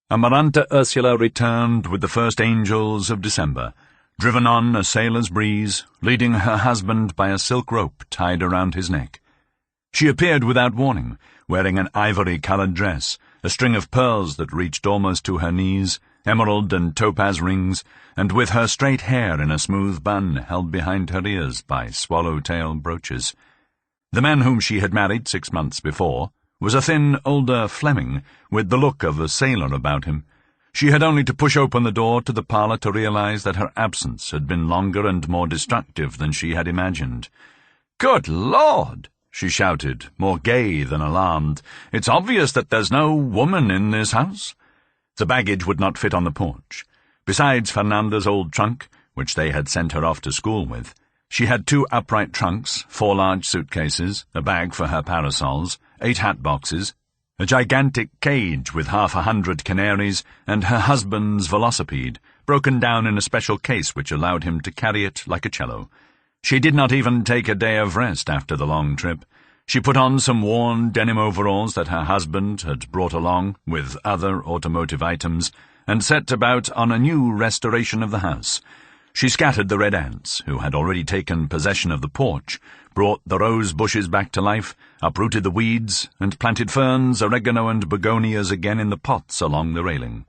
Amaranta Ursula returned with the first angels of December, driven on a sailor's breeze, leading her husband by a silk rope tied around his neck. She appeared without warning, wearing an ivory-coloured dress, a string of pearls that reached almost to her knees, emerald and topaz rings, and with her straight hair in a smooth bun held behind her ears by swallow-tail brooches. The man whom she had married 6 months before was a thin, older Fleming with the look of a sailor about him. She had only to push open the door to the parlour to realize that her absence had been longer and more destructive than she had imagined. "Good Lord!" she shouted, more gay than alarmed. "It's obvious that there's no woman in this house." The baggage would not fit on the porch. Besides Fernanda's old trunk, which they had sent her off to school with, she had 2 upright trunks, 4 large suitcases, a bag for her parasols, 8 hat boxes, a gigantic cage with 100 canaries, and her husband's velocipede, broken down in a special case which allowed him to carry it like a cello. She did not even take a day of rest after the long trip. She put on some worn denim overalls that her husband had brought along with other automotive items, and set about on a new restoration of the house. She scattered the red ants, who had already taken possession of the porch, brought the rose bushes back to life, uprooted the weeds, and planted ferns, oregano, and begonias again in the pots along the railing.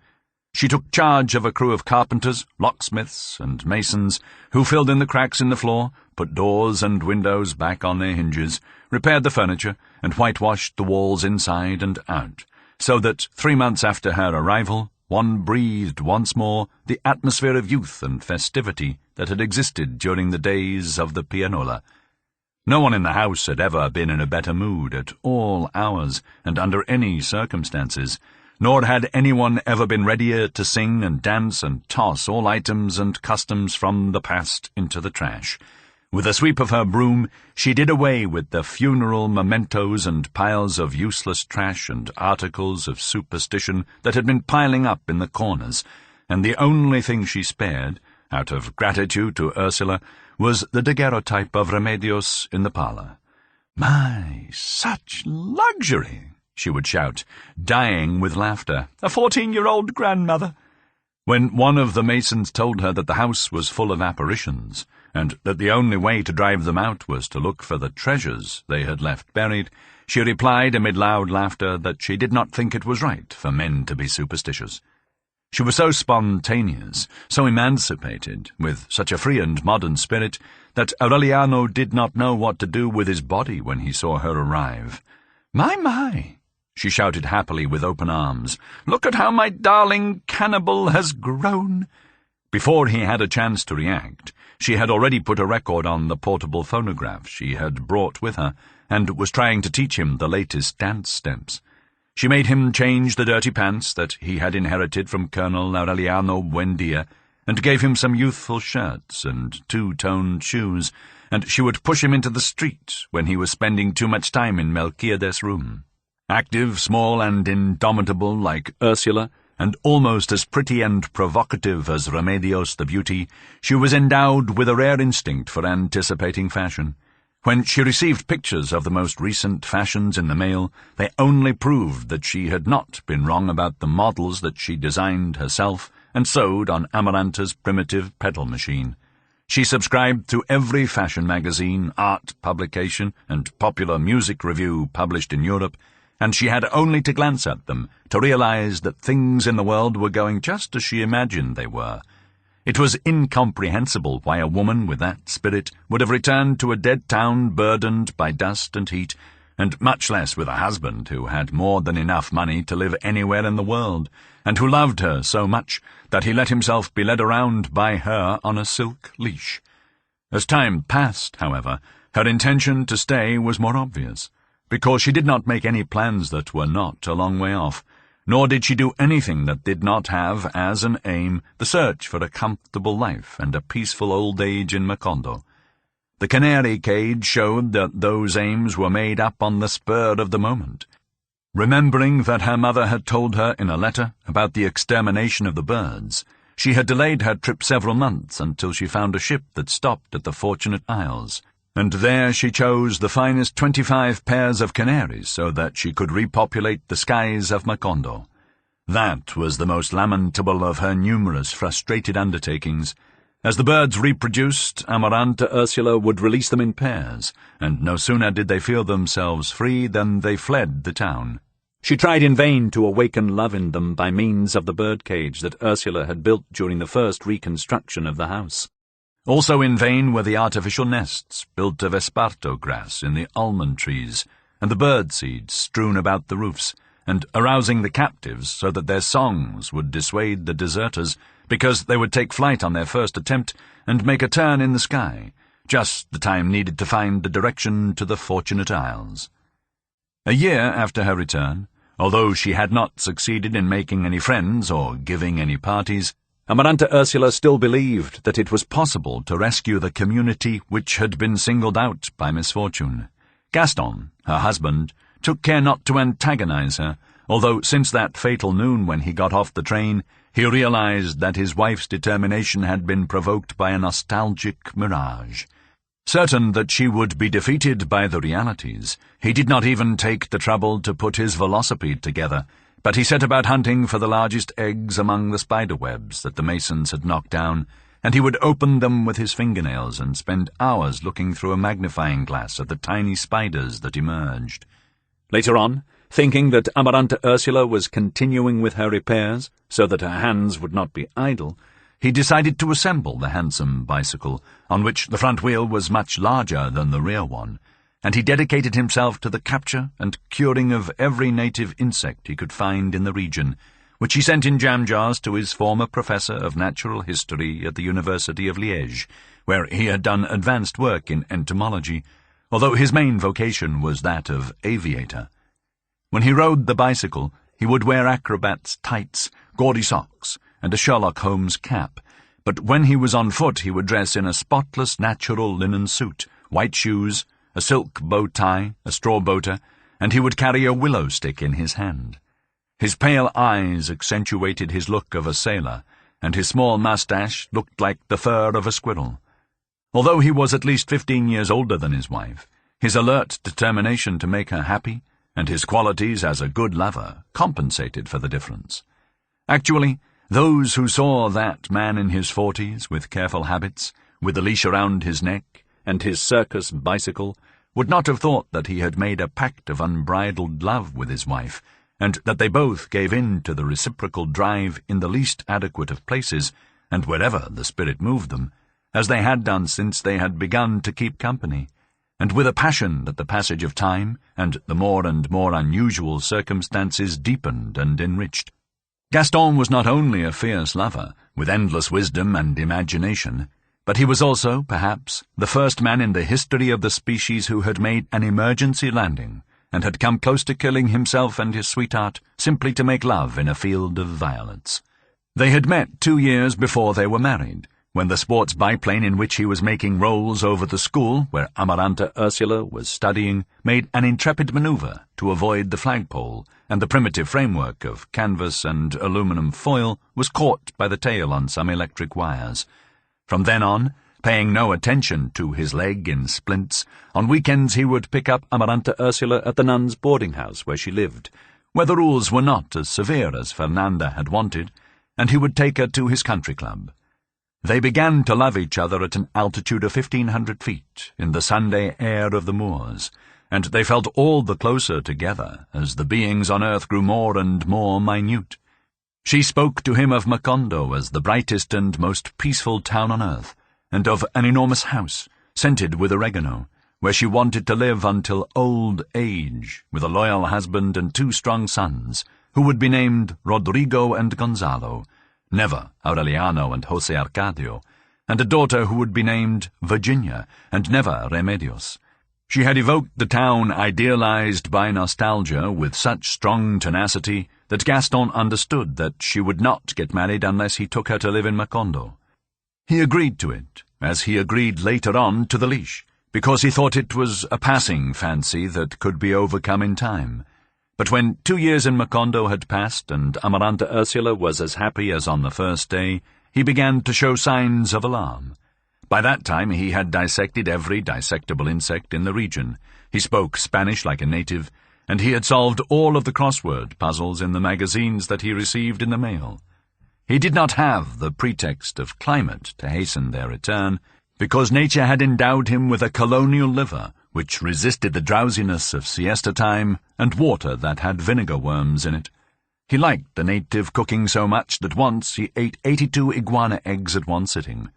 She took charge of a crew of carpenters, locksmiths, and masons, who filled in the cracks in the floor, put doors and windows back on their hinges, repaired the furniture, and whitewashed the walls inside and out, so that 3 months after her arrival, one breathed once more the atmosphere of youth and festivity that had existed during the days of the pianola. No one in the house had ever been in a better mood at all hours and under any circumstances, nor had anyone ever been readier to sing and dance and toss all items and customs from the past into the trash. With a sweep of her broom, she did away with the funeral mementos and piles of useless trash and articles of superstition that had been piling up in the corners, and the only thing she spared, out of gratitude to Ursula, was the daguerreotype of Remedios in the parlour. "My, such luxury!" she would shout, dying with laughter. "A 14-year-old grandmother!" When one of the masons told her that the house was full of apparitions, and that the only way to drive them out was to look for the treasures they had left buried, she replied amid loud laughter that she did not think it was right for men to be superstitious. She was so spontaneous, so emancipated, with such a free and modern spirit, that Aureliano did not know what to do with his body when he saw her arrive. My, she shouted happily with open arms. "Look at how my darling cannibal has grown." Before he had a chance to react, she had already put a record on the portable phonograph she had brought with her, and was trying to teach him the latest dance steps. She made him change the dirty pants that he had inherited from Colonel Aureliano Buendía, and gave him some youthful shirts and 2-toned shoes, and she would push him into the street when he was spending too much time in Melquiades' room. Active, small, and indomitable like Ursula, and almost as pretty and provocative as Remedios the Beauty, she was endowed with a rare instinct for anticipating fashion. When she received pictures of the most recent fashions in the mail, they only proved that she had not been wrong about the models that she designed herself and sewed on Amaranta's primitive pedal machine. She subscribed to every fashion magazine, art publication, and popular music review published in Europe, and she had only to glance at them to realize that things in the world were going just as she imagined they were. It was incomprehensible why a woman with that spirit would have returned to a dead town burdened by dust and heat, and much less with a husband who had more than enough money to live anywhere in the world, and who loved her so much that he let himself be led around by her on a silk leash. As time passed, however, her intention to stay was more obvious, because she did not make any plans that were not a long way off, nor did she do anything that did not have as an aim the search for a comfortable life and a peaceful old age in Macondo. The canary cage showed that those aims were made up on the spur of the moment. Remembering that her mother had told her in a letter about the extermination of the birds, she had delayed her trip several months until she found a ship that stopped at the Fortunate Isles, and there she chose the finest 25 pairs of canaries so that she could repopulate the skies of Macondo. That was the most lamentable of her numerous frustrated undertakings. As the birds reproduced, Amaranta Ursula would release them in pairs, and no sooner did they feel themselves free than they fled the town. She tried in vain to awaken love in them by means of the birdcage that Ursula had built during the first reconstruction of the house. Also in vain were the artificial nests built of esparto grass in the almond trees, and the bird seeds strewn about the roofs, and arousing the captives so that their songs would dissuade the deserters, because they would take flight on their first attempt and make a turn in the sky, just the time needed to find the direction to the Fortunate Isles. A year after her return, although she had not succeeded in making any friends or giving any parties, Amaranta Ursula still believed that it was possible to rescue the community which had been singled out by misfortune. Gaston, her husband, took care not to antagonize her, although since that fatal noon when he got off the train, he realized that his wife's determination had been provoked by a nostalgic mirage. Certain that she would be defeated by the realities, he did not even take the trouble to put his velocipede together, but he set about hunting for the largest eggs among the spider-webs that the masons had knocked down, and he would open them with his fingernails and spend hours looking through a magnifying glass at the tiny spiders that emerged. Later on, thinking that Amaranta Ursula was continuing with her repairs so that her hands would not be idle, he decided to assemble the handsome bicycle, on which the front wheel was much larger than the rear one, and he dedicated himself to the capture and curing of every native insect he could find in the region, which he sent in jam jars to his former professor of natural history at the University of Liège, where he had done advanced work in entomology, although his main vocation was that of aviator. When he rode the bicycle, he would wear acrobat's tights, gaudy socks, and a Sherlock Holmes cap, but when he was on foot he would dress in a spotless natural linen suit, white shoes, a silk bow tie, a straw boater, and he would carry a willow stick in his hand. His pale eyes accentuated his look of a sailor, and his small moustache looked like the fur of a squirrel. Although he was at least 15 years older than his wife, his alert determination to make her happy, and his qualities as a good lover, compensated for the difference. Actually, those who saw that man in his 40s, with careful habits, with a leash around his neck, and his circus bicycle, would not have thought that he had made a pact of unbridled love with his wife, and that they both gave in to the reciprocal drive in the least adequate of places, and wherever the spirit moved them, as they had done since they had begun to keep company, and with a passion that the passage of time and the more and more unusual circumstances deepened and enriched. Gaston was not only a fierce lover, with endless wisdom and imagination, but he was also, perhaps, the first man in the history of the species who had made an emergency landing, and had come close to killing himself and his sweetheart simply to make love in a field of violets. They had met 2 years before they were married, when the sports biplane in which he was making rolls over the school where Amaranta Ursula was studying made an intrepid maneuver to avoid the flagpole, and the primitive framework of canvas and aluminum foil was caught by the tail on some electric wires. From then on, paying no attention to his leg in splints, on weekends he would pick up Amaranta Ursula at the nuns' boarding house where she lived, where the rules were not as severe as Fernanda had wanted, and he would take her to his country club. They began to love each other at an altitude of 1,500 feet, in the Sunday air of the moors, and they felt all the closer together as the beings on earth grew more and more minute. She spoke to him of Macondo as the brightest and most peaceful town on earth, and of an enormous house, scented with oregano, where she wanted to live until old age, with a loyal husband and 2 strong sons, who would be named Rodrigo and Gonzalo, never Aureliano and Jose Arcadio, and a daughter who would be named Virginia, and never Remedios. She had evoked the town idealized by nostalgia with such strong tenacity that Gaston understood that she would not get married unless he took her to live in Macondo. He agreed to it, as he agreed later on to the leash, because he thought it was a passing fancy that could be overcome in time. But when 2 years in Macondo had passed and Amaranta Ursula was as happy as on the first day, he began to show signs of alarm. By that time he had dissected every dissectable insect in the region. He spoke Spanish like a native, and he had solved all of the crossword puzzles in the magazines that he received in the mail. He did not have the pretext of climate to hasten their return, because nature had endowed him with a colonial liver which resisted the drowsiness of siesta time and water that had vinegar worms in it. He liked the native cooking so much that once he ate 82 iguana eggs at one sitting.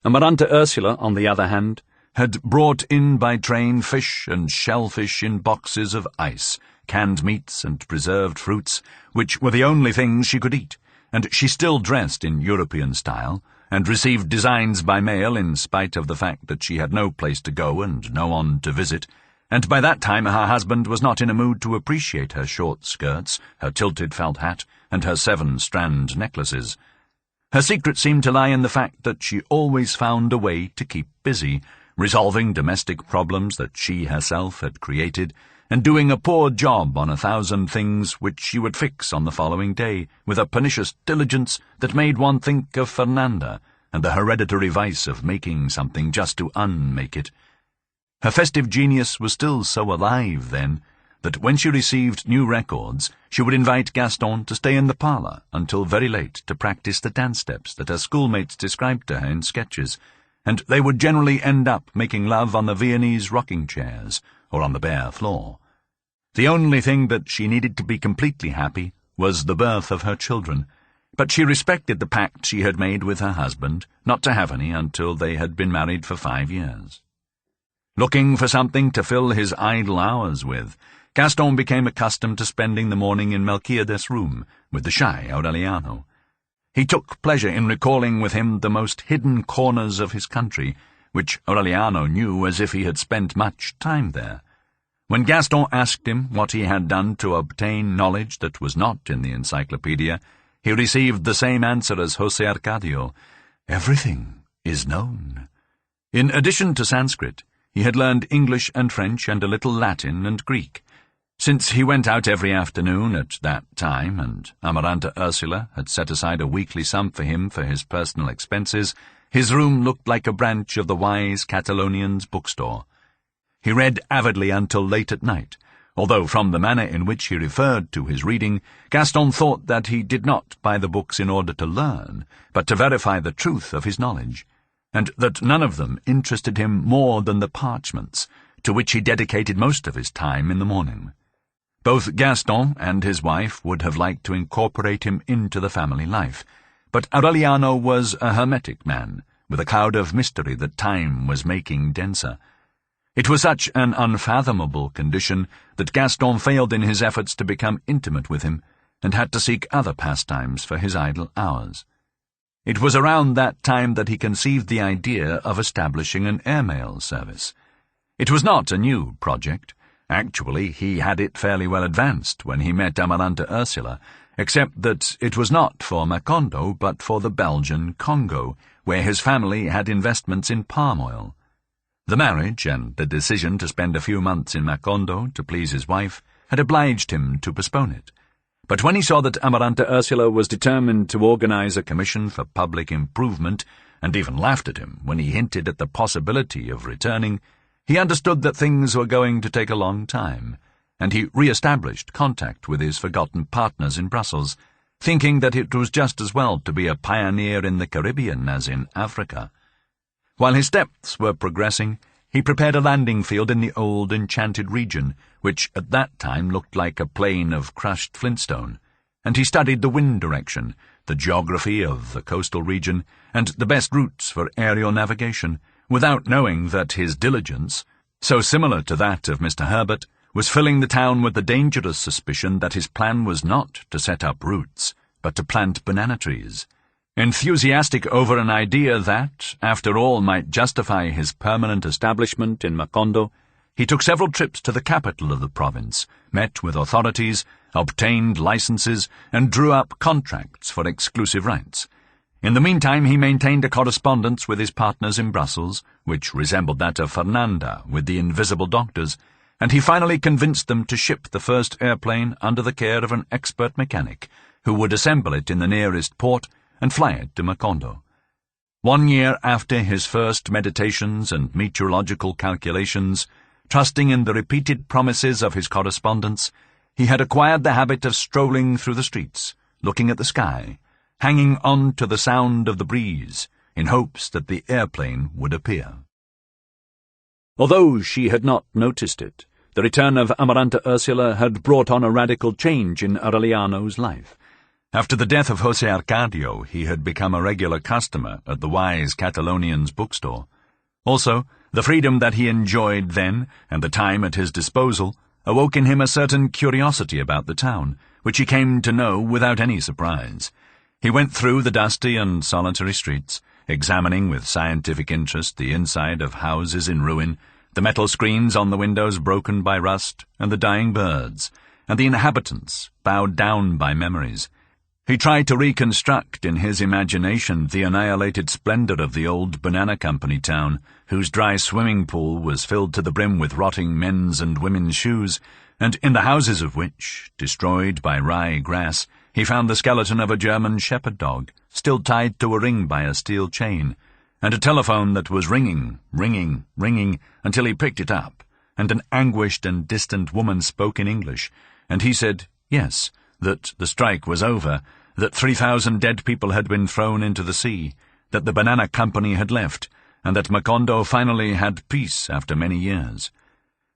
Amaranta Ursula, on the other hand, had brought in by train fish and shellfish in boxes of ice, canned meats and preserved fruits, which were the only things she could eat, and she still dressed in European style, and received designs by mail in spite of the fact that she had no place to go and no one to visit, and by that time her husband was not in a mood to appreciate her short skirts, her tilted felt hat, and her 7-strand necklaces. Her secret seemed to lie in the fact that she always found a way to keep busy, resolving domestic problems that she herself had created, and doing a poor job on 1,000 things which she would fix on the following day with a pernicious diligence that made one think of Fernanda and the hereditary vice of making something just to unmake it. Her festive genius was still so alive then that when she received new records she would invite Gaston to stay in the parlour until very late to practice the dance steps that her schoolmates described to her in sketches, and they would generally end up making love on the Viennese rocking chairs or on the bare floor. The only thing that she needed to be completely happy was the birth of her children, but she respected the pact she had made with her husband not to have any until they had been married for 5 years. Looking for something to fill his idle hours with, Gaston became accustomed to spending the morning in Melchiades' room with the shy Aureliano. He took pleasure in recalling with him the most hidden corners of his country, which Aureliano knew as if he had spent much time there. When Gaston asked him what he had done to obtain knowledge that was not in the encyclopedia, he received the same answer as José Arcadio: "Everything is known." In addition to Sanskrit, he had learned English and French and a little Latin and Greek. Since he went out every afternoon at that time, and Amaranta Ursula had set aside a weekly sum for him for his personal expenses, his room looked like a branch of the wise Catalonian's bookstore. He read avidly until late at night, although from the manner in which he referred to his reading, Gaston thought that he did not buy the books in order to learn, but to verify the truth of his knowledge, and that none of them interested him more than the parchments, to which he dedicated most of his time in the morning. Both Gaston and his wife would have liked to incorporate him into the family life, but Aureliano was a hermetic man, with a cloud of mystery that time was making denser. It was such an unfathomable condition that Gaston failed in his efforts to become intimate with him, and had to seek other pastimes for his idle hours. It was around that time that he conceived the idea of establishing an airmail service. It was not a new project. Actually, he had it fairly well advanced when he met Amaranta Ursula, except that it was not for Macondo but for the Belgian Congo, where his family had investments in palm oil. The marriage and the decision to spend a few months in Macondo to please his wife had obliged him to postpone it. But when he saw that Amaranta Ursula was determined to organize a commission for public improvement, and even laughed at him when he hinted at the possibility of returning, he understood that things were going to take a long time, and he re-established contact with his forgotten partners in Brussels, thinking that it was just as well to be a pioneer in the Caribbean as in Africa. While his steps were progressing, he prepared a landing field in the old enchanted region, which at that time looked like a plain of crushed flintstone, and he studied the wind direction, the geography of the coastal region, and the best routes for aerial navigation, without knowing that his diligence, so similar to that of Mr. Herbert, was filling the town with the dangerous suspicion that his plan was not to set up roots, but to plant banana trees. Enthusiastic over an idea that, after all, might justify his permanent establishment in Macondo, he took several trips to the capital of the province, met with authorities, obtained licenses, and drew up contracts for exclusive rights. In the meantime, he maintained a correspondence with his partners in Brussels, which resembled that of Fernanda with the invisible doctors, and he finally convinced them to ship the first airplane under the care of an expert mechanic, who would assemble it in the nearest port and fly it to Macondo. 1 year after his first meditations and meteorological calculations, trusting in the repeated promises of his correspondence, he had acquired the habit of strolling through the streets, looking at the sky, hanging on to the sound of the breeze, in hopes that the airplane would appear. Although she had not noticed it, the return of Amaranta Ursula had brought on a radical change in Aureliano's life. After the death of José Arcadio, he had become a regular customer at the wise Catalonian's bookstore. Also, the freedom that he enjoyed then, and the time at his disposal, awoke in him a certain curiosity about the town, which he came to know without any surprise. He went through the dusty and solitary streets, examining with scientific interest the inside of houses in ruin, the metal screens on the windows broken by rust, and the dying birds, and the inhabitants bowed down by memories. He tried to reconstruct in his imagination the annihilated splendor of the old banana company town, whose dry swimming pool was filled to the brim with rotting men's and women's shoes, and in the houses of which, destroyed by rye grass, he found the skeleton of a German shepherd dog, still tied to a ring by a steel chain, and a telephone that was ringing, until he picked it up, and an anguished and distant woman spoke in English, and he said yes, that the strike was over, that 3,000 dead people had been thrown into the sea, that the banana company had left, and that Macondo finally had peace after many years.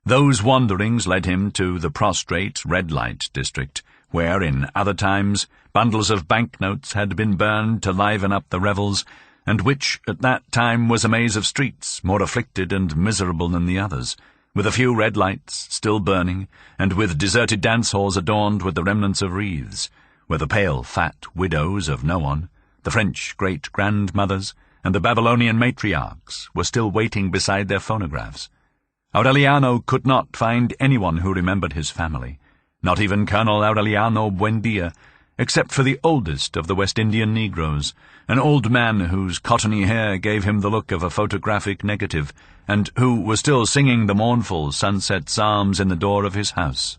Those wanderings led him to the prostrate red-light district, where, in other times, bundles of banknotes had been burned to liven up the revels, and which, at that time, was a maze of streets more afflicted and miserable than the others, with a few red lights still burning, and with deserted dance-halls adorned with the remnants of wreaths, where the pale, fat widows of no one, the French great-grandmothers, and the Babylonian matriarchs were still waiting beside their phonographs. Aureliano could not find anyone who remembered his family, not even Colonel Aureliano Buendía, except for the oldest of the West Indian Negroes, an old man whose cottony hair gave him the look of a photographic negative, and who was still singing the mournful sunset psalms in the door of his house.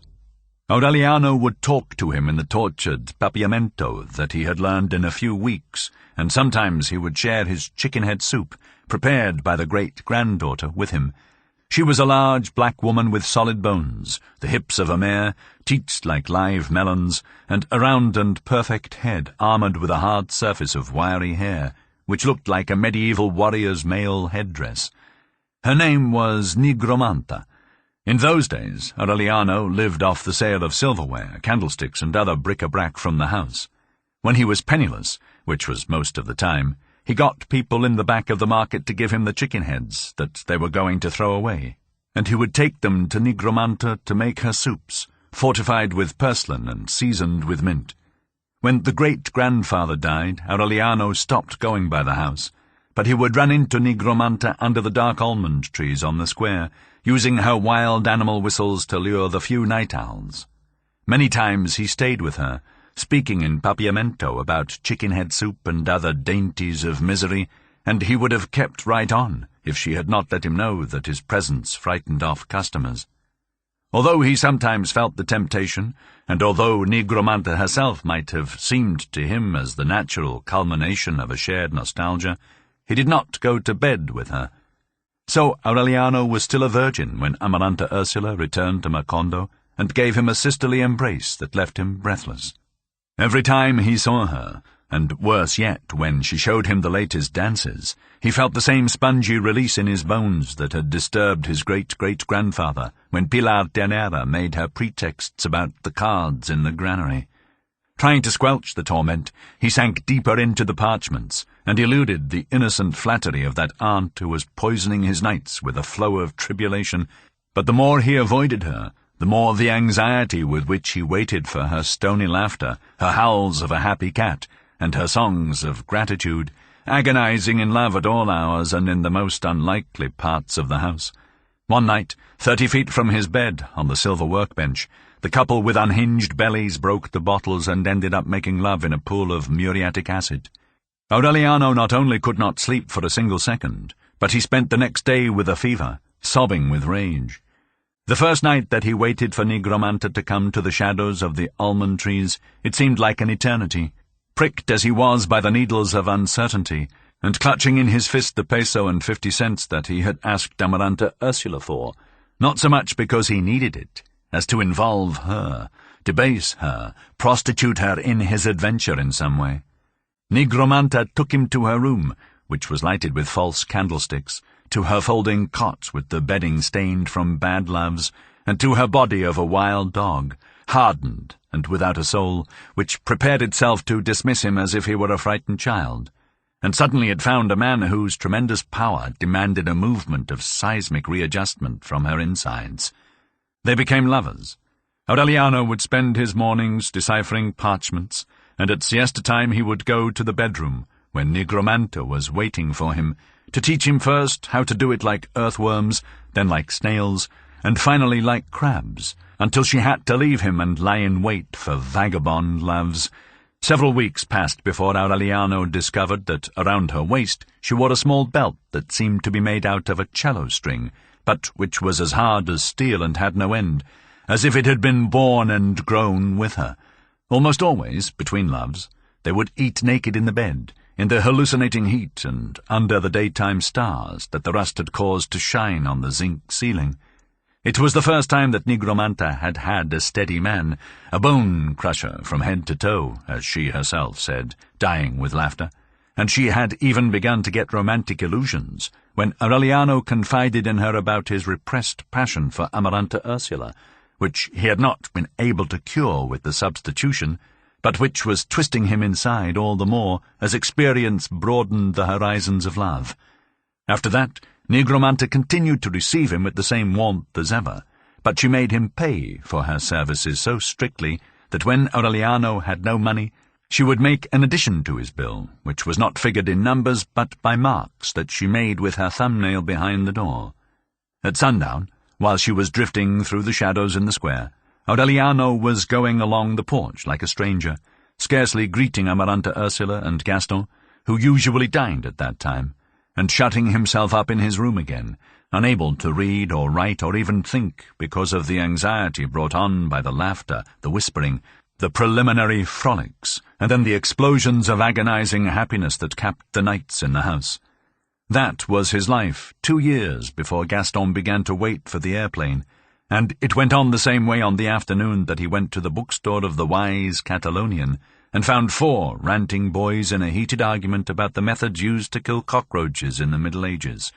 Aureliano would talk to him in the tortured papiamento that he had learned in a few weeks, and sometimes he would share his chicken-head soup, prepared by the great-granddaughter, with him. She was a large black woman with solid bones, the hips of a mare, teats like live melons, and a round and perfect head armoured with a hard surface of wiry hair, which looked like a medieval warrior's male headdress. Her name was Nigromanta. In those days, Aureliano lived off the sale of silverware, candlesticks, and other bric-a-brac from the house. When he was penniless, which was most of the time, he got people in the back of the market to give him the chicken heads that they were going to throw away, and he would take them to Nigromanta to make her soups, fortified with purslane and seasoned with mint. When the great-grandfather died, Aureliano stopped going by the house, but he would run into Nigromanta under the dark almond trees on the square, using her wild animal whistles to lure the few night owls. Many times he stayed with her, speaking in papiamento about chicken-head soup and other dainties of misery, and he would have kept right on if she had not let him know that his presence frightened off customers. Although he sometimes felt the temptation, and although Nigromanta herself might have seemed to him as the natural culmination of a shared nostalgia, he did not go to bed with her. So Aureliano was still a virgin when Amaranta Ursula returned to Macondo and gave him a sisterly embrace that left him breathless. Every time he saw her, and worse yet, when she showed him the latest dances, he felt the same spongy release in his bones that had disturbed his great-great-grandfather when Pilar Ternera made her pretexts about the cards in the granary. Trying to squelch the torment, he sank deeper into the parchments, and eluded the innocent flattery of that aunt who was poisoning his nights with a flow of tribulation. But the more he avoided her, the more the anxiety with which he waited for her stony laughter, her howls of a happy cat, and her songs of gratitude, agonizing in love at all hours and in the most unlikely parts of the house. One night, 30 feet from his bed, on the silver workbench, the couple with unhinged bellies broke the bottles and ended up making love in a pool of muriatic acid. Aureliano not only could not sleep for a single second, but he spent the next day with a fever, sobbing with rage. The first night that he waited for Nigromanta to come to the shadows of the almond trees, it seemed like an eternity. Pricked as he was by the needles of uncertainty, and clutching in his fist the peso and 50 cents that he had asked Amaranta Ursula for, not so much because he needed it, as to involve her, debase her, prostitute her in his adventure in some way. Nigromanta took him to her room, which was lighted with false candlesticks, to her folding cot with the bedding stained from bad loves, and to her body of a wild dog, hardened and without a soul, which prepared itself to dismiss him as if he were a frightened child. And suddenly it found a man whose tremendous power demanded a movement of seismic readjustment from her insides. They became lovers. Aureliano would spend his mornings deciphering parchments, and at siesta time he would go to the bedroom, when Nigromanta was waiting for him, to teach him first how to do it like earthworms, then like snails, and finally like crabs, until she had to leave him and lie in wait for vagabond loves. Several weeks passed before Aureliano discovered that around her waist she wore a small belt that seemed to be made out of a cello string, but which was as hard as steel and had no end, as if it had been born and grown with her. Almost always, between loves, they would eat naked in the bed, in the hallucinating heat and under the daytime stars that the rust had caused to shine on the zinc ceiling. It was the first time that Nigromanta had had a steady man, a bone-crusher from head to toe, as she herself said, dying with laughter, and she had even begun to get romantic illusions when Aureliano confided in her about his repressed passion for Amaranta Ursula, which he had not been able to cure with the substitution, but which was twisting him inside all the more as experience broadened the horizons of love. After that, Nigromanta continued to receive him with the same warmth as ever, but she made him pay for her services so strictly that when Aureliano had no money, she would make an addition to his bill, which was not figured in numbers but by marks that she made with her thumbnail behind the door. At sundown, while she was drifting through the shadows in the square, Aureliano was going along the porch like a stranger, scarcely greeting Amaranta Ursula and Gaston, who usually dined at that time, and shutting himself up in his room again, unable to read or write or even think because of the anxiety brought on by the laughter, the whispering, the preliminary frolics, and then the explosions of agonizing happiness that capped the nights in the house. That was his life 2 years before Gaston began to wait for the airplane, and it went on the same way on the afternoon that he went to the bookstore of the wise Catalonian and found 4 ranting boys in a heated argument about the methods used to kill cockroaches in the Middle Ages.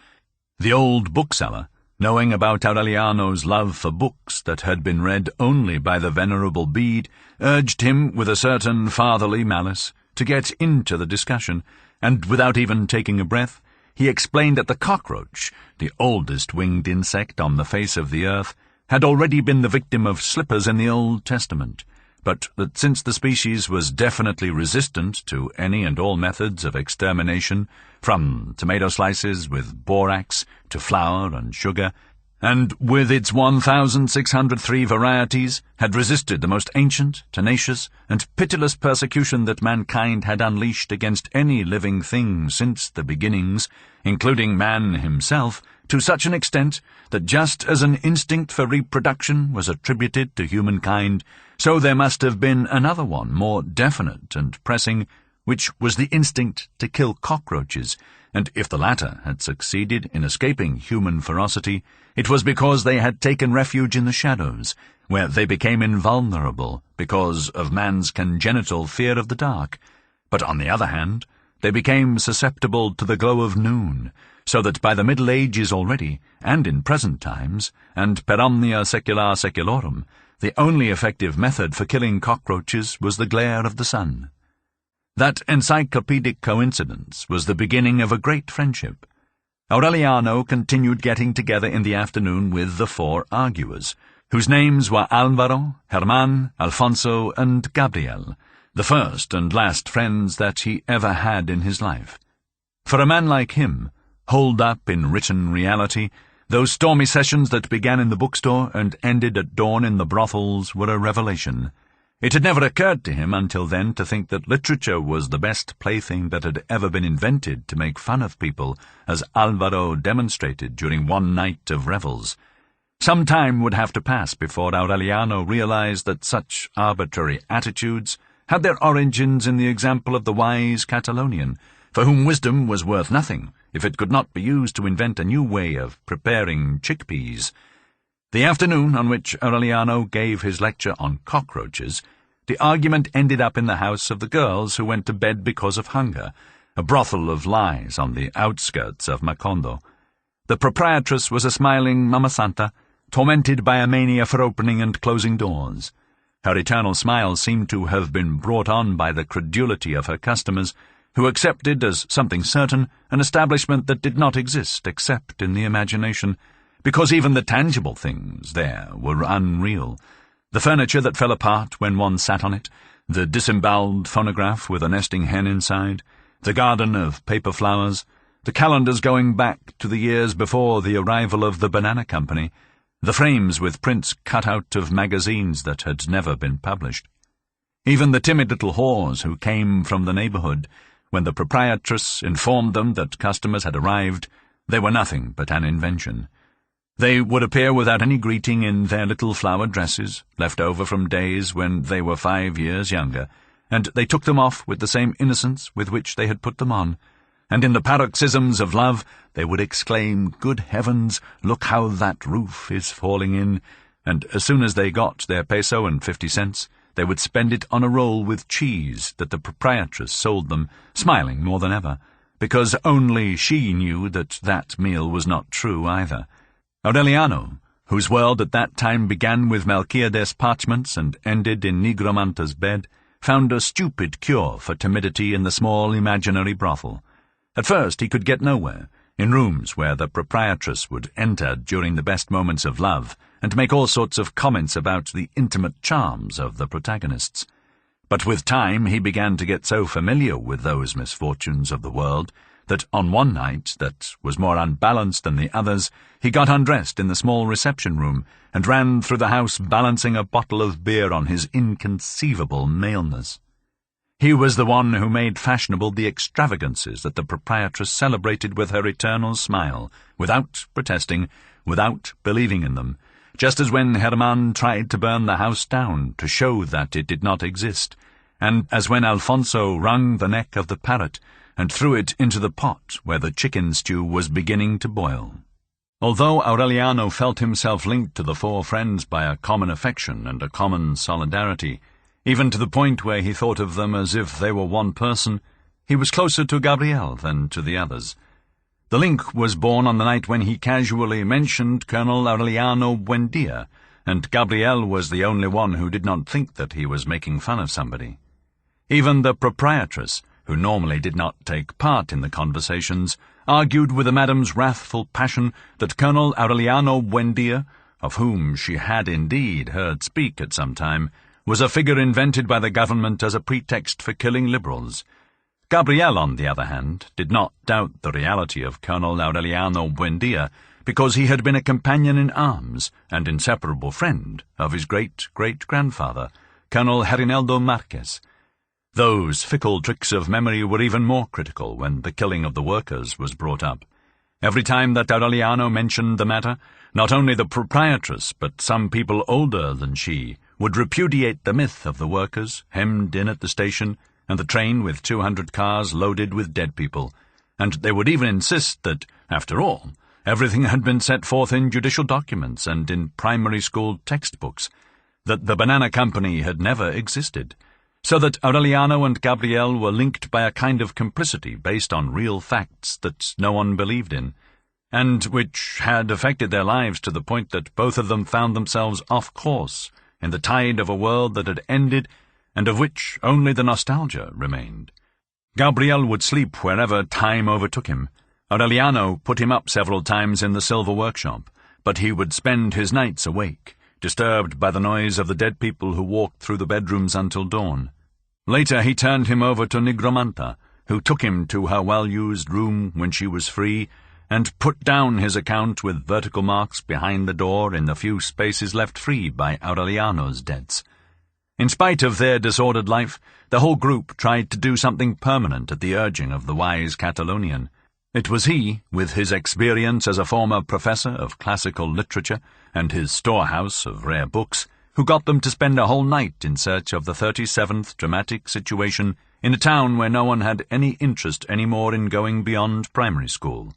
The old bookseller, knowing about Aureliano's love for books that had been read only by the venerable Bede, urged him with a certain fatherly malice to get into the discussion, and without even taking a breath, he explained that the cockroach, the oldest winged insect on the face of the earth, had already been the victim of slippers in the Old Testament, but that since the species was definitely resistant to any and all methods of extermination, from tomato slices with borax to flour and sugar, and with its 1,603 varieties had resisted the most ancient, tenacious, and pitiless persecution that mankind had unleashed against any living thing since the beginnings, including man himself, to such an extent that just as an instinct for reproduction was attributed to humankind, so there must have been another one, more definite and pressing, which was the instinct to kill cockroaches, and if the latter had succeeded in escaping human ferocity, it was because they had taken refuge in the shadows, where they became invulnerable because of man's congenital fear of the dark. But on the other hand, they became susceptible to the glow of noon, so that by the Middle Ages already, and in present times, and per omnia secula seculorum, the only effective method for killing cockroaches was the glare of the sun. That encyclopedic coincidence was the beginning of a great friendship. Aureliano continued getting together in the afternoon with the 4 arguers, whose names were Alvaro, Herman, Alfonso, and Gabriel, the first and last friends that he ever had in his life. For a man like him, holed up in written reality, those stormy sessions that began in the bookstore and ended at dawn in the brothels were a revelation. It had never occurred to him until then to think that literature was the best plaything that had ever been invented to make fun of people, as Alvaro demonstrated during one night of revels. Some time would have to pass before Aureliano realized that such arbitrary attitudes had their origins in the example of the wise Catalonian, for whom wisdom was worth nothing if it could not be used to invent a new way of preparing chickpeas. The afternoon on which Aureliano gave his lecture on cockroaches, the argument ended up in the house of the girls who went to bed because of hunger, a brothel of lies on the outskirts of Macondo. The proprietress was a smiling Mama Santa, tormented by a mania for opening and closing doors. Her eternal smile seemed to have been brought on by the credulity of her customers, who accepted as something certain an establishment that did not exist except in the imagination, because even the tangible things there were unreal. The furniture that fell apart when one sat on it, the disemboweled phonograph with a nesting hen inside, the garden of paper flowers, the calendars going back to the years before the arrival of the Banana Company, the frames with prints cut out of magazines that had never been published. Even the timid little whores who came from the neighborhood, when the proprietress informed them that customers had arrived, they were nothing but an invention. They would appear without any greeting in their little flowered dresses, left over from days when they were 5 years younger, and they took them off with the same innocence with which they had put them on, and in the paroxysms of love they would exclaim, "Good heavens, look how that roof is falling in," and as soon as they got their peso and 50 cents, they would spend it on a roll with cheese that the proprietress sold them, smiling more than ever, because only she knew that that meal was not true either. Aureliano, whose world at that time began with Melquiades' parchments and ended in Nigromanta's bed, found a stupid cure for timidity in the small imaginary brothel. At first he could get nowhere, in rooms where the proprietress would enter during the best moments of love and make all sorts of comments about the intimate charms of the protagonists. But with time he began to get so familiar with those misfortunes of the world that on one night that was more unbalanced than the others, he got undressed in the small reception-room and ran through the house balancing a bottle of beer on his inconceivable maleness. He was the one who made fashionable the extravagances that the proprietress celebrated with her eternal smile, without protesting, without believing in them, just as when Herman tried to burn the house down to show that it did not exist, and as when Alfonso wrung the neck of the parrot and threw it into the pot where the chicken stew was beginning to boil. Although Aureliano felt himself linked to the 4 friends by a common affection and a common solidarity, even to the point where he thought of them as if they were one person, he was closer to Gabriel than to the others. The link was born on the night when he casually mentioned Colonel Aureliano Buendía, and Gabriel was the only one who did not think that he was making fun of somebody. Even the proprietress, who normally did not take part in the conversations, argued with the madam's wrathful passion that Colonel Aureliano Buendía, of whom she had indeed heard speak at some time, was a figure invented by the government as a pretext for killing liberals. Gabriel, on the other hand, did not doubt the reality of Colonel Aureliano Buendía, because he had been a companion in arms and inseparable friend of his great-great-grandfather, Colonel Herineldo Márquez. Those fickle tricks of memory were even more critical when the killing of the workers was brought up. Every time that Aureliano mentioned the matter, not only the proprietress, but some people older than she, would repudiate the myth of the workers hemmed in at the station and the train with 200 cars loaded with dead people, and they would even insist that, after all, everything had been set forth in judicial documents and in primary school textbooks, that the Banana Company had never existed, so that Aureliano and Gabriel were linked by a kind of complicity based on real facts that no one believed in, and which had affected their lives to the point that both of them found themselves off course in the tide of a world that had ended and of which only the nostalgia remained. Gabriel would sleep wherever time overtook him. Aureliano put him up several times in the silver workshop, but he would spend his nights awake, disturbed by the noise of the dead people who walked through the bedrooms until dawn. Later he turned him over to Nigromanta, who took him to her well-used room when she was free, and put down his account with vertical marks behind the door in the few spaces left free by Aureliano's debts. In spite of their disordered life, the whole group tried to do something permanent at the urging of the wise Catalonian. It was he, with his experience as a former professor of classical literature and his storehouse of rare books, who got them to spend a whole night in search of the 37th dramatic situation in a town where no one had any interest any more in going beyond primary school.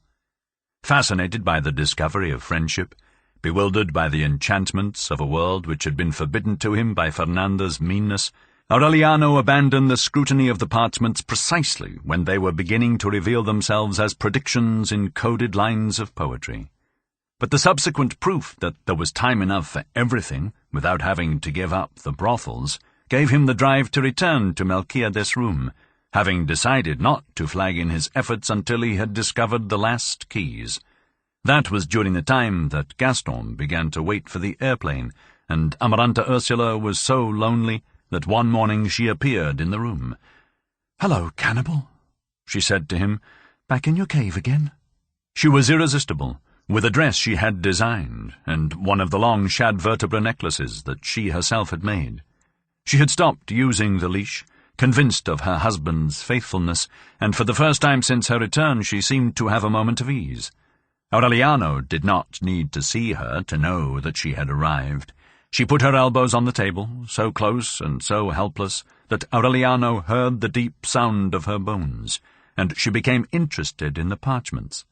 Fascinated by the discovery of friendship, bewildered by the enchantments of a world which had been forbidden to him by Fernanda's meanness, Aureliano abandoned the scrutiny of the parchments precisely when they were beginning to reveal themselves as predictions in coded lines of poetry. But the subsequent proof that there was time enough for everything without having to give up the brothels gave him the drive to return to Melquiades' room, having decided not to flag in his efforts until he had discovered the last keys. That was during the time that Gaston began to wait for the airplane, and Amaranta Ursula was so lonely that one morning she appeared in the room. "Hello, cannibal," she said to him. "Back in your cave again?" She was irresistible, with a dress she had designed, and one of the long shad vertebra necklaces that she herself had made. She had stopped using the leash, convinced of her husband's faithfulness, and for the first time since her return she seemed to have a moment of ease. Aureliano did not need to see her to know that she had arrived. She put her elbows on the table, so close and so helpless that Aureliano heard the deep sound of her bones, and she became interested in the parchments.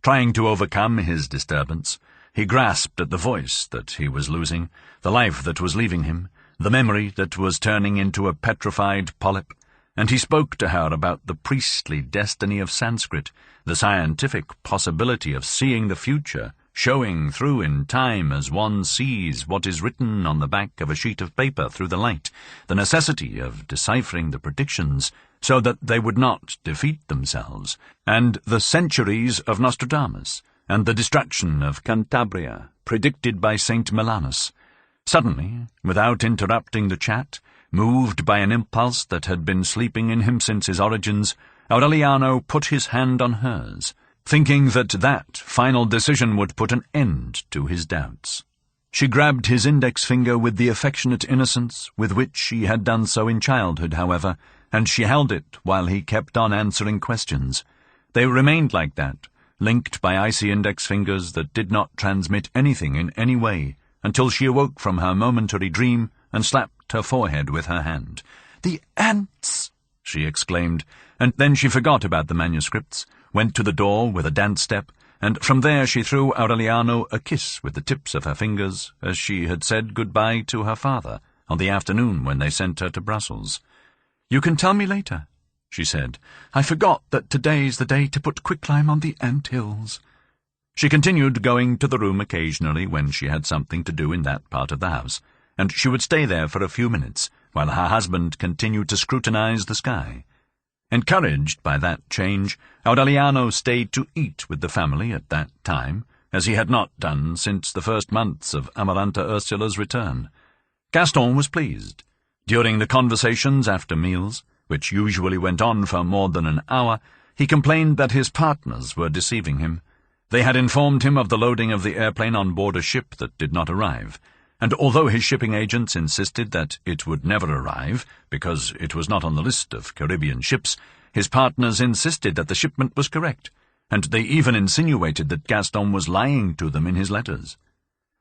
Trying to overcome his disturbance, he grasped at the voice that he was losing, the life that was leaving him, the memory that was turning into a petrified polyp, and he spoke to her about the priestly destiny of Sanskrit, the scientific possibility of seeing the future, showing through in time as one sees what is written on the back of a sheet of paper through the light, the necessity of deciphering the predictions so that they would not defeat themselves, and the centuries of Nostradamus, and the destruction of Cantabria, predicted by Saint Melanus. Suddenly, without interrupting the chat, moved by an impulse that had been sleeping in him since his origins, Aureliano put his hand on hers, thinking that final decision would put an end to his doubts. She grabbed his index finger with the affectionate innocence with which she had done so in childhood, however, and she held it while he kept on answering questions. They remained like that, linked by icy index fingers that did not transmit anything in any way, until she awoke from her momentary dream and slapped her forehead with her hand. "The ants!" she exclaimed, and then she forgot about the manuscripts, went to the door with a dance step, and from there she threw Aureliano a kiss with the tips of her fingers, as she had said goodbye to her father on the afternoon when they sent her to Brussels. "You can tell me later," she said. "I forgot that today's the day to put quicklime on the ant hills." She continued going to the room occasionally when she had something to do in that part of the house, and she would stay there for a few minutes while her husband continued to scrutinize the sky. Encouraged by that change, Aureliano stayed to eat with the family at that time, as he had not done since the first months of Amaranta Ursula's return. Gaston was pleased. During the conversations after meals, which usually went on for more than an hour, he complained that his partners were deceiving him. They had informed him of the loading of the airplane on board a ship that did not arrive, and although his shipping agents insisted that it would never arrive, because it was not on the list of Caribbean ships, his partners insisted that the shipment was correct, and they even insinuated that Gaston was lying to them in his letters.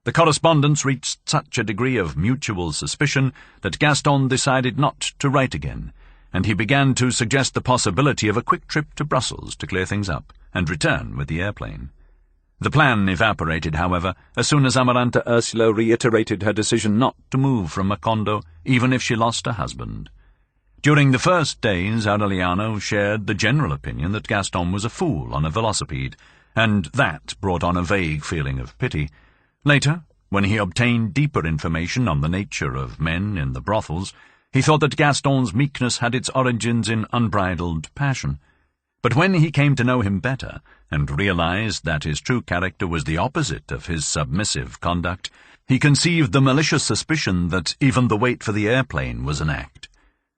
The correspondence reached such a degree of mutual suspicion that Gaston decided not to write again, and he began to suggest the possibility of a quick trip to Brussels to clear things up, and return with the airplane. The plan evaporated, however, as soon as Amaranta Ursula reiterated her decision not to move from Macondo, even if she lost her husband. During the first days, Aureliano shared the general opinion that Gaston was a fool on a velocipede, and that brought on a vague feeling of pity. Later, when he obtained deeper information on the nature of men in the brothels, he thought that Gaston's meekness had its origins in unbridled passion. But when he came to know him better, and realized that his true character was the opposite of his submissive conduct, he conceived the malicious suspicion that even the wait for the airplane was an act.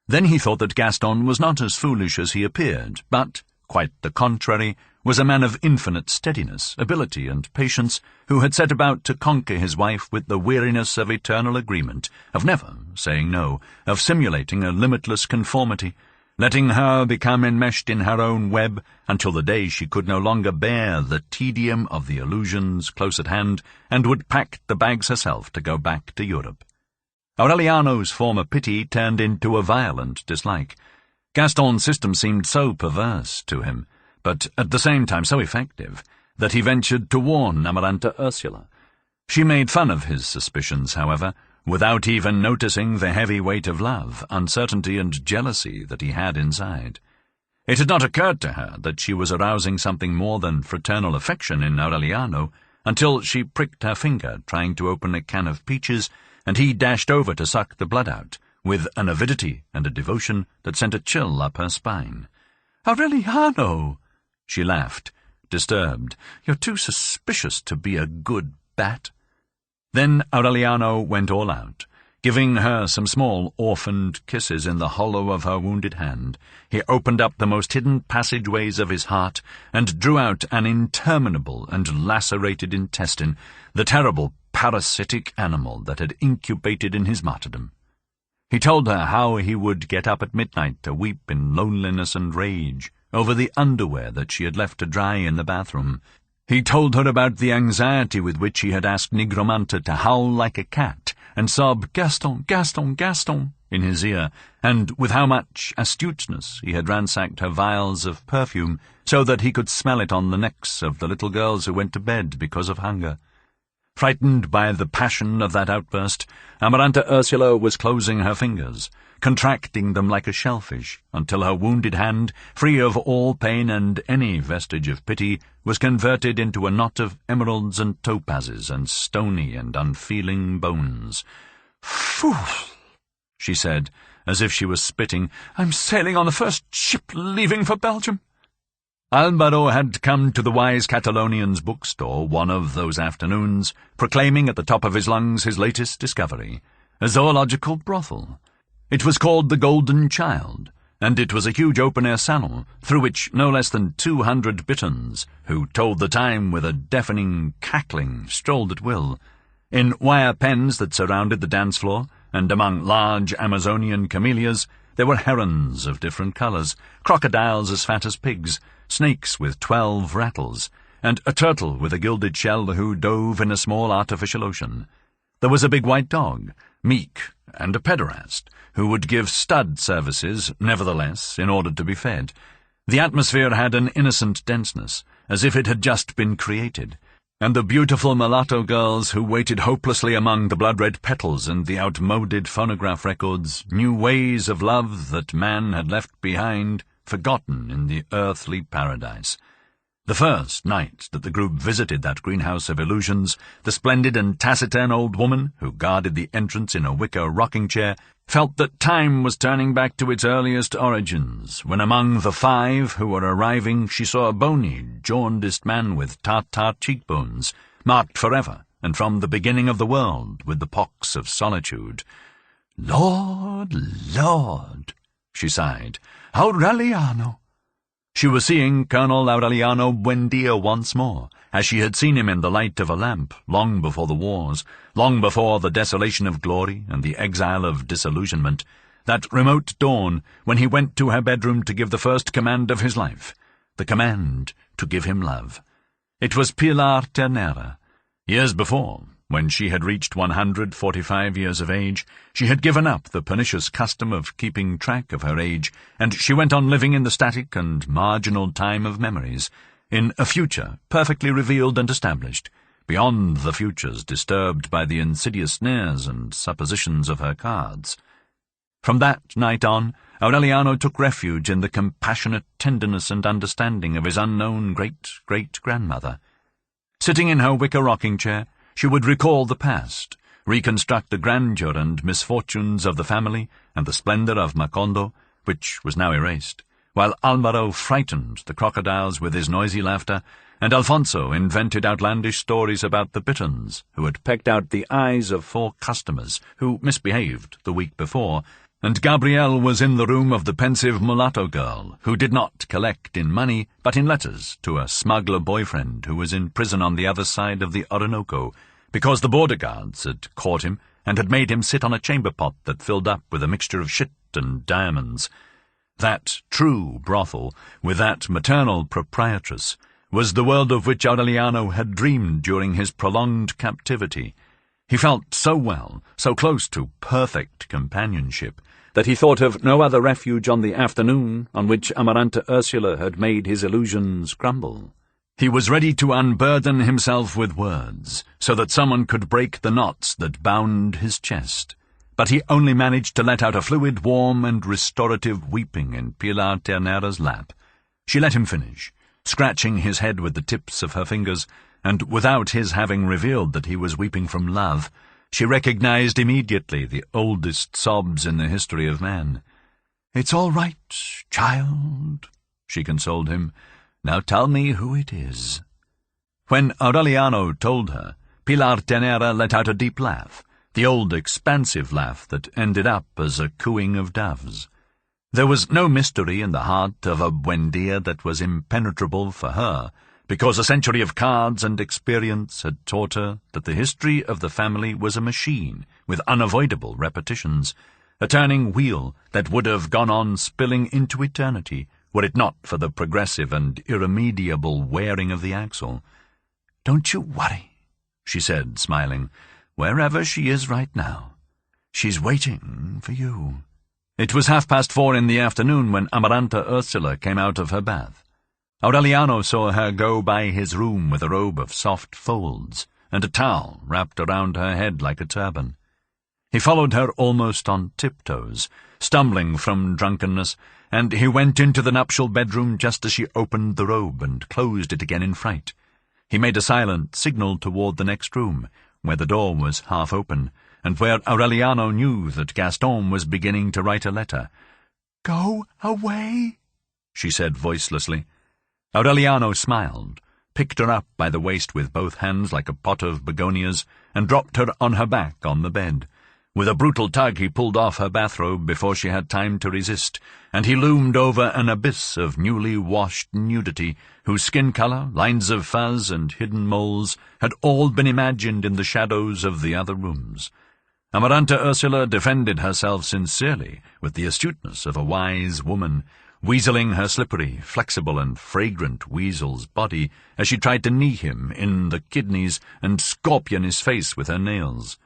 Then he thought that Gaston was not as foolish as he appeared, but, quite the contrary, was a man of infinite steadiness, ability, and patience, who had set about to conquer his wife with the weariness of eternal agreement, of never saying no, of simulating a limitless conformity, letting her become enmeshed in her own web until the day she could no longer bear the tedium of the illusions close at hand and would pack the bags herself to go back to Europe. Aureliano's former pity turned into a violent dislike. Gaston's system seemed so perverse to him, but at the same time so effective, that he ventured to warn Amaranta Ursula. She made fun of his suspicions, however, without even noticing the heavy weight of love, uncertainty, and jealousy that he had inside. It had not occurred to her that she was arousing something more than fraternal affection in Aureliano until she pricked her finger trying to open a can of peaches, and he dashed over to suck the blood out, with an avidity and a devotion that sent a chill up her spine. "Aureliano!" She laughed, disturbed. "You're too suspicious to be a good bat." Then Aureliano went all out, giving her some small orphaned kisses in the hollow of her wounded hand. He opened up the most hidden passageways of his heart and drew out an interminable and lacerated intestine, the terrible parasitic animal that had incubated in his martyrdom. He told her how he would get up at midnight to weep in loneliness and rage over the underwear that she had left to dry in the bathroom. He told her about the anxiety with which he had asked Nigromante to howl like a cat and sob "Gaston, Gaston, Gaston" in his ear, and with how much astuteness he had ransacked her vials of perfume so that he could smell it on the necks of the little girls who went to bed because of hunger. Frightened by the passion of that outburst, Amaranta Ursula was closing her fingers, contracting them like a shellfish, until her wounded hand, free of all pain and any vestige of pity, was converted into a knot of emeralds and topazes and stony and unfeeling bones. "Fool!" she said, as if she was spitting. "I'm sailing on the first ship leaving for Belgium." Álvaro had come to the wise Catalonian's bookstore one of those afternoons, proclaiming at the top of his lungs his latest discovery, a zoological brothel. It was called the Golden Child, and it was a huge open-air salon through which no less than 200 bitterns, who told the time with a deafening cackling, strolled at will. In wire pens that surrounded the dance floor, and among large Amazonian camellias, there were herons of different colours, crocodiles as fat as pigs, snakes with 12 rattles, and a turtle with a gilded shell who dove in a small artificial ocean. There was a big white dog, meek, and a pederast, who would give stud services, nevertheless, in order to be fed. The atmosphere had an innocent denseness, as if it had just been created, and the beautiful mulatto girls who waited hopelessly among the blood-red petals and the outmoded phonograph records knew ways of love that man had left behind, forgotten in the earthly paradise. The first night that the group visited that greenhouse of illusions, the splendid and taciturn old woman, who guarded the entrance in a wicker rocking-chair, felt that time was turning back to its earliest origins, when among the 5 who were arriving she saw a bony, jaundiced man with Tartar cheekbones, marked forever, and from the beginning of the world, with the pox of solitude. "Lord, Lord," she sighed, "Aureliano!" She was seeing Colonel Aureliano Buendía once more, as she had seen him in the light of a lamp, long before the wars, long before the desolation of glory and the exile of disillusionment, that remote dawn when he went to her bedroom to give the first command of his life, the command to give him love. It was Pilar Ternera. Years before, when she had reached 145 years of age, she had given up the pernicious custom of keeping track of her age, and she went on living in the static and marginal time of memories, in a future perfectly revealed and established, beyond the futures disturbed by the insidious snares and suppositions of her cards. From that night on, Aureliano took refuge in the compassionate tenderness and understanding of his unknown great-great-grandmother. Sitting in her wicker rocking-chair, she would recall the past, reconstruct the grandeur and misfortunes of the family and the splendour of Macondo, which was now erased, while Álvaro frightened the crocodiles with his noisy laughter, and Alfonso invented outlandish stories about the bitterns who had pecked out the eyes of 4 customers who misbehaved the week before, and Gabrielle was in the room of the pensive mulatto girl who did not collect in money but in letters to a smuggler boyfriend who was in prison on the other side of the Orinoco, because the border guards had caught him and had made him sit on a chamber pot that filled up with a mixture of shit and diamonds. That true brothel, with that maternal proprietress, was the world of which Aureliano had dreamed during his prolonged captivity. He felt so well, so close to perfect companionship, that he thought of no other refuge on the afternoon on which Amaranta Ursula had made his illusions crumble. He was ready to unburden himself with words, so that someone could break the knots that bound his chest. But he only managed to let out a fluid, warm and restorative weeping in Pilar Ternera's lap. She let him finish, scratching his head with the tips of her fingers, and without his having revealed that he was weeping from love, she recognized immediately the oldest sobs in the history of man. "It's all right, child," she consoled him. "Now tell me who it is." When Aureliano told her, Pilar Ternera let out a deep laugh, the old expansive laugh that ended up as a cooing of doves. There was no mystery in the heart of a Buendía that was impenetrable for her, because a century of cards and experience had taught her that the history of the family was a machine with unavoidable repetitions, a turning wheel that would have gone on spilling into eternity were it not for the progressive and irremediable wearing of the axle. "Don't you worry," she said, smiling, "wherever she is right now. She's waiting for you." It was 4:30 in the afternoon when Amaranta Ursula came out of her bath. Aureliano saw her go by his room with a robe of soft folds and a towel wrapped around her head like a turban. He followed her almost on tiptoes, stumbling from drunkenness, and he went into the nuptial bedroom just as she opened the robe and closed it again in fright. He made a silent signal toward the next room, where the door was half open, and where Aureliano knew that Gaston was beginning to write a letter. "Go away," she said voicelessly. Aureliano smiled, picked her up by the waist with both hands like a pot of begonias, and dropped her on her back on the bed. With a brutal tug he pulled off her bathrobe before she had time to resist, and he loomed over an abyss of newly washed nudity, whose skin color, lines of fuzz, and hidden moles had all been imagined in the shadows of the other rooms. Amaranta Ursula defended herself sincerely with the astuteness of a wise woman, weaseling her slippery, flexible, and fragrant weasel's body as she tried to knee him in the kidneys and scorpion his face with her nails,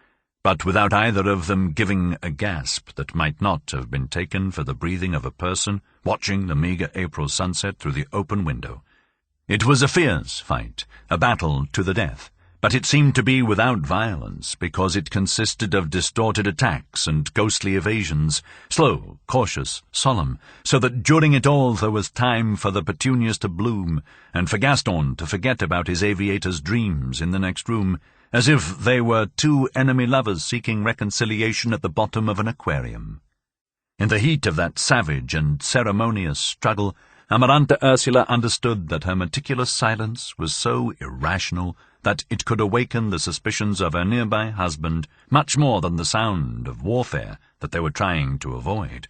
but without either of them giving a gasp that might not have been taken for the breathing of a person watching the meager April sunset through the open window. It was a fierce fight, a battle to the death, but it seemed to be without violence because it consisted of distorted attacks and ghostly evasions, slow, cautious, solemn, so that during it all there was time for the petunias to bloom and for Gaston to forget about his aviator's dreams in the next room, as if they were two enemy lovers seeking reconciliation at the bottom of an aquarium. In the heat of that savage and ceremonious struggle, Amaranta Ursula understood that her meticulous silence was so irrational that it could awaken the suspicions of her nearby husband much more than the sound of warfare that they were trying to avoid.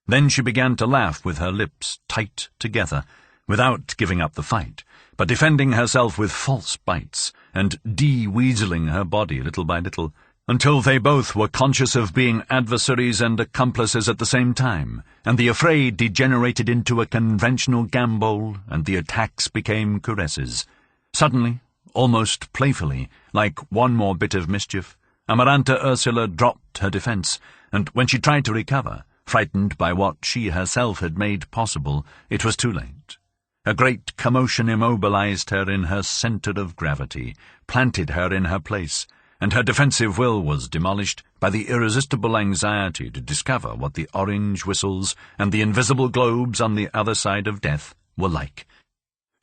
Then she began to laugh with her lips tight together, without giving up the fight, but defending herself with false bites and de-weaseling her body little by little, until they both were conscious of being adversaries and accomplices at the same time, and the affray degenerated into a conventional gambol, and the attacks became caresses. Suddenly, almost playfully, like one more bit of mischief, Amaranta Ursula dropped her defence, and when she tried to recover, frightened by what she herself had made possible, it was too late. A great commotion immobilized her in her centre of gravity, planted her in her place, and her defensive will was demolished by the irresistible anxiety to discover what the orange whistles and the invisible globes on the other side of death were like.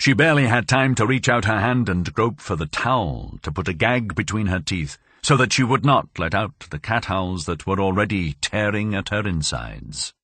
She barely had time to reach out her hand and grope for the towel to put a gag between her teeth, so that she would not let out the cat howls that were already tearing at her insides.